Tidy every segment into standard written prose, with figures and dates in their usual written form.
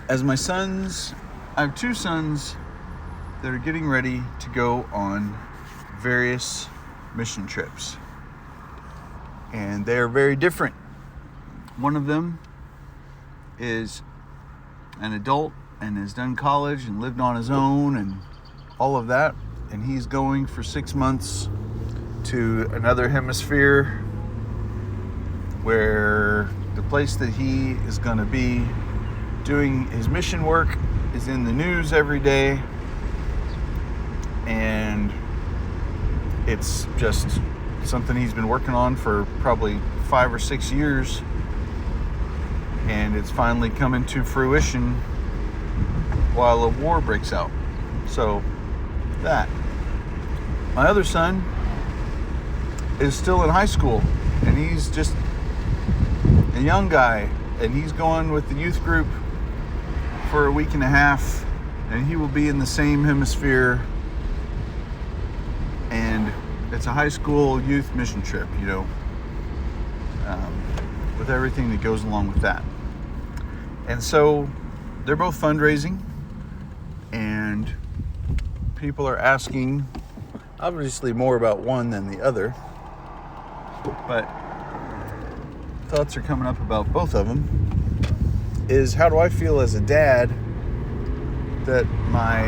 as my sons, I have two sons that are getting ready to go on various mission trips. And they are very different. One of them is an adult and has done college and lived on his own and all of that. And he's going for 6 months to another hemisphere where the place that he is going to be doing his mission work is in the news every day. And it's just something he's been working on for probably 5 or 6 years. And it's finally coming to fruition while a war breaks out. So, that. My other son is still in high school, and he's just a young guy, and he's going with the youth group for a week and a half, and he will be in the same hemisphere. And it's a high school youth mission trip, with everything that goes along with that. And so they're both fundraising, and people are asking, obviously more about one than the other, but thoughts are coming up about both of them, is how do I feel as a dad that my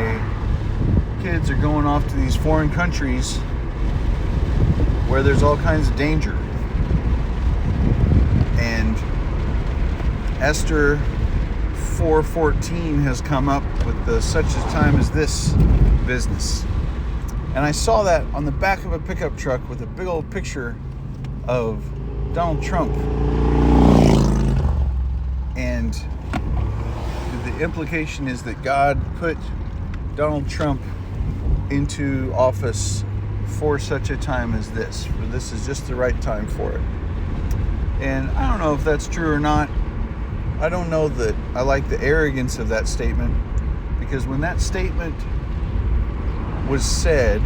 kids are going off to these foreign countries where there's all kinds of danger. And Esther 4:14 has come up with the such a time as this business. And I saw that on the back of a pickup truck with a big old picture of Donald Trump. And the implication is that God put Donald Trump into office for such a time as this. For this is just the right time for it. And I don't know if that's true or not. I don't know that I like the arrogance of that statement, because when that statement was said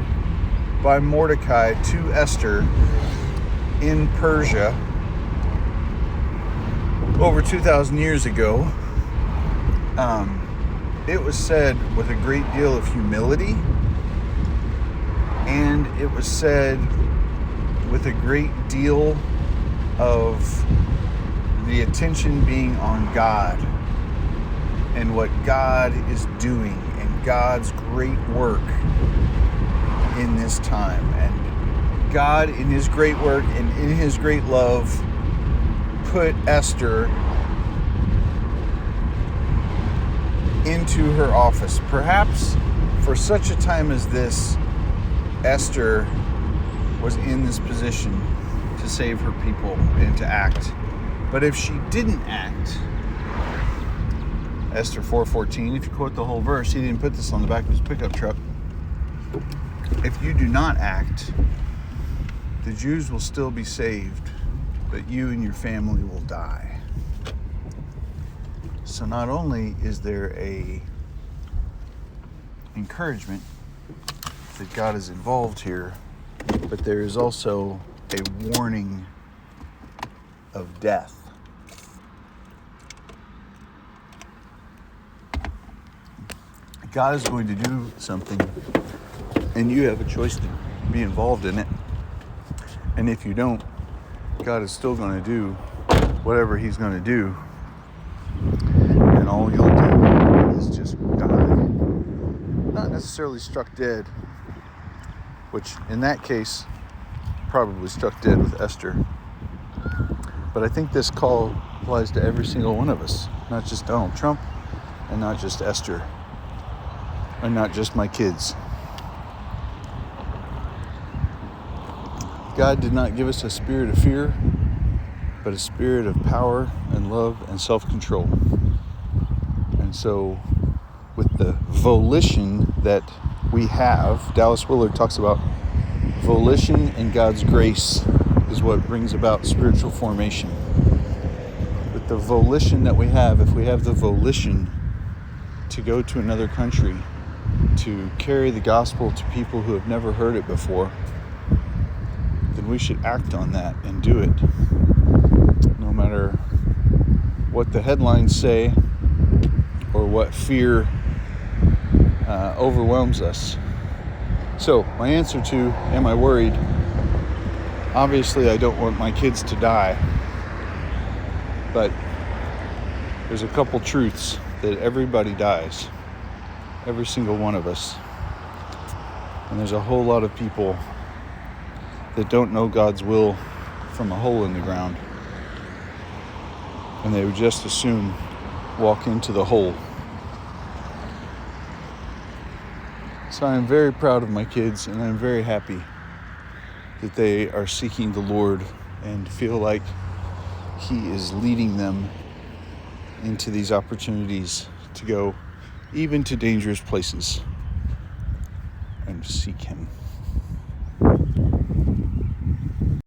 by Mordecai to Esther in Persia over 2,000 years ago, it was said with a great deal of humility, and it was said with a great deal of the attention being on God and what God is doing and God's great work in this time. And God, in his great work and in his great love, put Esther into her office. Perhaps for such a time as this, Esther was in this position to save her people and to act. But if she didn't act, Esther 4:14, if you quote the whole verse, he didn't put this on the back of his pickup truck. If you do not act, the Jews will still be saved, but you and your family will die. So not only is there a encouragement that God is involved here, but there is also a warning of death. God is going to do something, and you have a choice to be involved in it. And if you don't, God is still going to do whatever he's going to do. And all you'll do is just die. Not necessarily struck dead, which in that case, probably struck dead with Esther. But I think this call applies to every single one of us, not just Donald Trump, and not just Esther, and not just my kids. God did not give us a spirit of fear, but a spirit of power and love and self-control. And so with the volition that we have, Dallas Willard talks about volition and God's grace is what brings about spiritual formation. With the volition that we have, if we have the volition to go to another country, to carry the gospel to people who have never heard it before, then we should act on that and do it. No matter what the headlines say, or what fear overwhelms us. So my answer to, am I worried? Obviously, I don't want my kids to die, but there's a couple truths that everybody dies, every single one of us. And there's a whole lot of people that don't know God's will from a hole in the ground. And they would just as soon walk into the hole. So I'm very proud of my kids, and I'm very happy that they are seeking the Lord and feel like He is leading them into these opportunities to go even to dangerous places and seek Him.